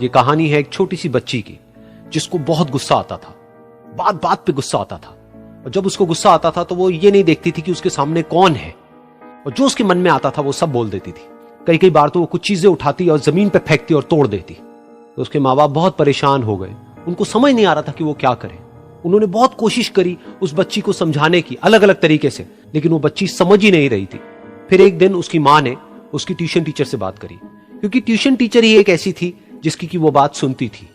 ये कहानी है एक छोटी सी बच्ची की जिसको बहुत गुस्सा आता था, बात बात पे गुस्सा आता था। और जब उसको गुस्सा आता था तो वो ये नहीं देखती थी कि उसके सामने कौन है, और जो उसके मन में आता था वो सब बोल देती थी। कई कई बार तो वो कुछ चीजें उठाती और जमीन पे फेंकती और तोड़ देती। तो उसके माँ बाप बहुत परेशान हो गए, उनको समझ नहीं आ रहा था कि वो क्या करें। उन्होंने बहुत कोशिश करी उस बच्ची को समझाने की अलग अलग तरीके से, लेकिन वो बच्ची समझ ही नहीं रही थी। फिर एक दिन उसकी माँ ने उसकी ट्यूशन टीचर से बात करी, क्योंकि ट्यूशन टीचर ही एक ऐसी थी जिसकी की वो बात सुनती थी।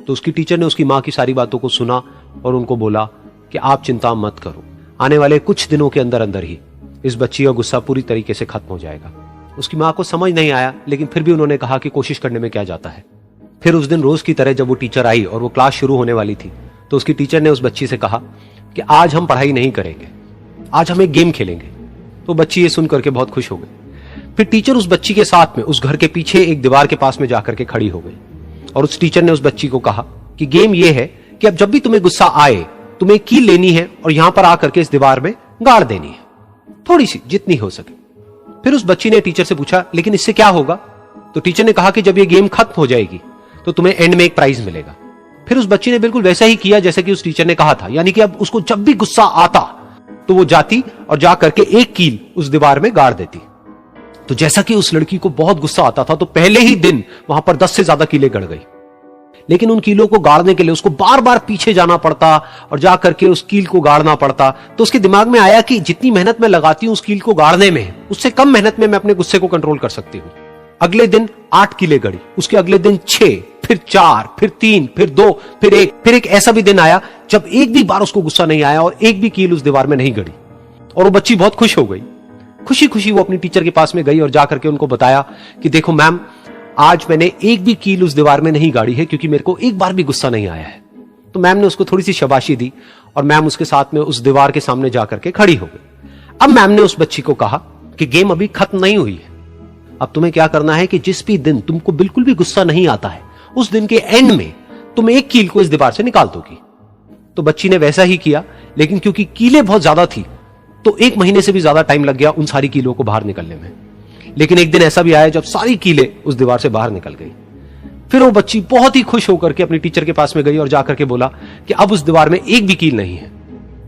तो उसकी टीचर ने उसकी माँ की सारी बातों को सुना और उनको बोला कि आप चिंता मत करो, आने वाले कुछ दिनों के अंदर अंदर ही इस बच्ची का गुस्सा पूरी तरीके से खत्म हो जाएगा। उसकी माँ को समझ नहीं आया, लेकिन फिर भी उन्होंने कहा कि कोशिश करने में क्या जाता है। फिर उस दिन रोज की तरह जब वो टीचर आई और वो क्लास शुरू होने वाली थी, तो उसकी टीचर ने उस बच्ची से कहा कि आज हम पढ़ाई नहीं करेंगे, आज हम एक गेम खेलेंगे। तो बच्ची ये सुन करके बहुत खुश हो गई। फिर टीचर उस बच्ची के साथ में उस घर के पीछे एक दीवार के पास में जाकर के खड़ी हो गई, और उस टीचर ने उस बच्ची को कहा कि गेम ये है कि अब जब भी तुम्हें गुस्सा आए, तुम्हें एक कील लेनी है और यहां पर आकर के इस दीवार में गाड़ देनी है, थोड़ी सी, जितनी हो सके। फिर उस बच्ची ने टीचर से पूछा, लेकिन इससे क्या होगा? तो टीचर ने कहा कि जब ये गेम खत्म हो जाएगी तो तुम्हें एंड में एक प्राइज मिलेगा। फिर उस बच्ची ने बिल्कुल वैसा ही किया जैसे कि उस टीचर ने कहा था, यानी कि अब उसको जब भी गुस्सा आता तो वो जाती और जा करके एक कील उस दीवार में गाड़ देती। तो जैसा कि उस लड़की को बहुत गुस्सा आता था, तो पहले ही दिन वहां पर 10 से ज्यादा कीलें गड़ गई। लेकिन उन कीलों को गाड़ने के लिए उसको बार बार पीछे जाना पड़ता और जा करके उस कील को गाड़ना पड़ता। तो उसके दिमाग में आया कि जितनी मेहनत मैं लगाती हूं उस कील को गाड़ने में, उससे कम मेहनत में मैं अपने गुस्से को कंट्रोल कर सकती हूं। अगले दिन 8 कीलें गड़ी, उसके अगले दिन 6, फिर 4, फिर 3, फिर 2, फिर 1। फिर एक ऐसा भी दिन आया जब एक भी बार उसको गुस्सा नहीं आया और एक भी कील उस दीवार में नहीं गड़ी, और वो बच्ची बहुत खुश हो गई। खुशी खुशी वो अपनी टीचर के पास में गई और जाकर के उनको बताया कि देखो मैम, आज मैंने एक भी कील उस दीवार में नहीं गाड़ी है, क्योंकि मेरे को एक बार भी गुस्सा नहीं आया है। तो मैम ने उसको थोड़ी सी शाबाशी दी और मैम उसके साथ में उस दीवार के सामने जाकर के खड़ी हो गई। अब मैम ने उस बच्ची को कहा कि गेम अभी खत्म नहीं हुई है, अब तुम्हें क्या करना है कि जिस भी दिन तुमको बिल्कुल भी गुस्सा नहीं आता है, उस दिन के एंड में तुम एक कील को इस दीवार से निकाल दोगी। तो बच्ची ने वैसा ही किया, लेकिन क्योंकि कीलें बहुत ज्यादा थी तो 1 महीने से भी ज्यादा टाइम लग गया उन सारी कीलों को बाहर निकलने में। लेकिन एक दिन ऐसा भी आया जब सारी कीलें उस दीवार से बाहर निकल गई। फिर वो बच्ची बहुत ही खुश होकर के अपनी टीचर के पास में गई और जाकर के बोला कि अब उस दीवार में एक भी कील नहीं है।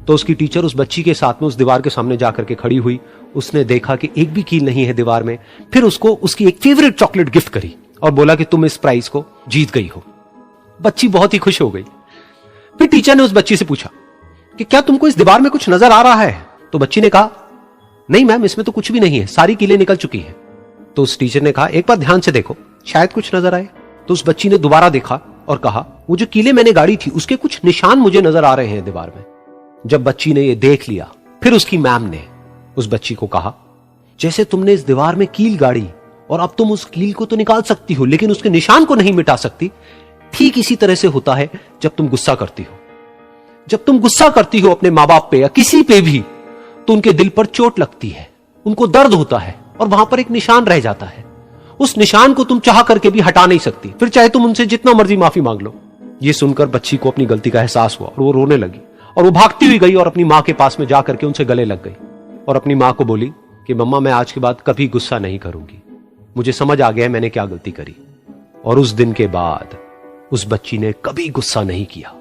तो उसकी टीचर उस बच्ची के साथ में उस दीवार के सामने जाकर के खड़ी हुई, उसने देखा कि एक भी कील नहीं है दीवार में। फिर उसको उसकी एक फेवरेट चॉकलेट गिफ्ट करी और बोला कि तुम इस प्राइज को जीत गई हो। बच्ची बहुत ही खुश हो गई। फिर टीचर ने उस बच्ची से पूछा कि क्या तुमको इस दीवार में कुछ नजर आ रहा है? तो बच्ची ने कहा, नहीं मैम, इसमें तो कुछ भी नहीं है, सारी कीलें निकल चुकी हैं। तो उस टीचर ने कहा, एक बार ध्यान से देखो, शायद कुछ नजर आए। तो उस बच्ची ने दोबारा देखा और कहा, वो जो कीलें मैंने गाड़ी थी उसके कुछ निशान मुझे नजर आ रहे हैं दीवार में। जब बच्ची ने ये देख लिया, फिर उसकी मैम ने उस बच्ची को कहा, जैसे तुमने इस दीवार में कील गाड़ी और अब तुम उस कील को तो निकाल सकती हो लेकिन उसके निशान को नहीं मिटा सकती, ठीक इसी तरह से होता है जब तुम गुस्सा करती हो। जब तुम गुस्सा करती हो अपने माँ बाप पे या किसी पे भी, तो उनके दिल पर चोट लगती है, उनको दर्द होता है और वहां पर एक निशान रह जाता है। उस निशान को तुम चाह करके भी हटा नहीं सकती, फिर चाहे तुम उनसे जितना मर्जी माफी मांग लो। ये सुनकर बच्ची को अपनी गलती का एहसास हुआ और वो रोने लगी और वो भागती हुई गई और अपनी माँ के पास में जाकर के उनसे गले लग गई और अपनी माँ को बोली कि मम्मा, मैं आज के बाद कभी गुस्सा नहीं करूंगी, मुझे समझ आ गया है मैंने क्या गलती करी। और उस दिन के बाद उस बच्ची ने कभी गुस्सा नहीं किया।